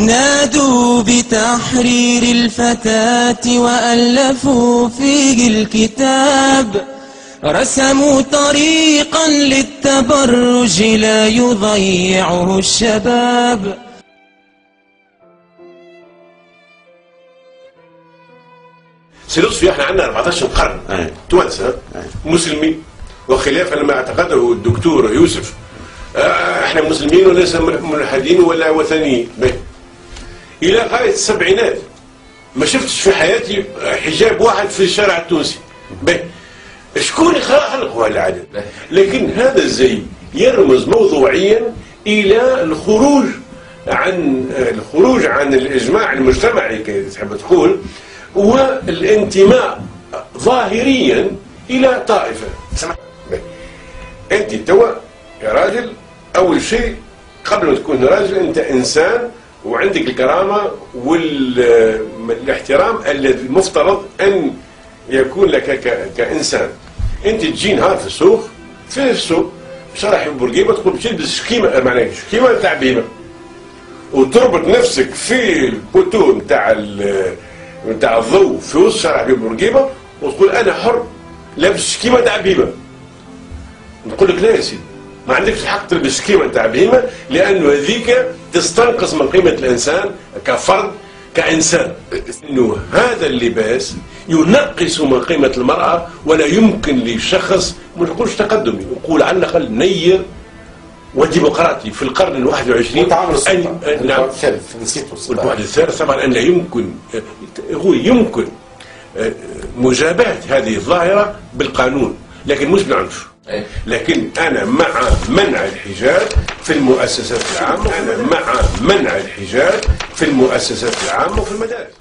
نادوا بتحرير الفتاة وألفوا فيه الكتاب، رسموا طريقا للتبرج لا يضيعه الشباب. سيلوسفي احنا عندنا 14 قرن توانسه مسلمين، وخلافا لما اعتقده الدكتور يوسف احنا مسلمين وليس ملحدين ولا وثنيين. الى غايه السبعينات ما شفتش في حياتي حجاب واحد في الشارع التونسي. شكون خلقوا هالعدد؟ لكن هذا الزي يرمز موضوعيا الى الخروج عن الاجماع المجتمعي كي تحب تقول، والانتماء ظاهريا الى طائفه. انت توا يا راجل اول شيء قبل ما تكون راجل انت انسان وعندك الكرامه والاحترام الذي المفترض ان يكون لك كانسان. انت تجي نهار في السوق شرح بورقيبه تقول باش تلبس شكيمه، معناها شكيمه تاع بهيمه، وتربط نفسك في البوتو نتاع الضوء في وسط شارع بورقيبه وتقول انا حر لابس شكيمه تاع بهيمه. نقول لك لا يا سيدي، ما عندكش الحق تلبس شكيمه تاع بهيمه، لانه هذيك تستنقص من قيمه الانسان كفرد كانسان. انه هذا اللباس ينقص من قيمه المراه، ولا يمكن لشخص ما نقولش تقدمي، نقول على الاقل نير وديمقراطي في القرن ال21 نعم الثالث نسيته والبعد الثالث طبعا ان لا يمكن يمكن مجابهه هذه الظاهره بالقانون، لكن مش بالعنف. لكن انا مع منع الحجاب في المؤسسات العامه، وفي المدارس.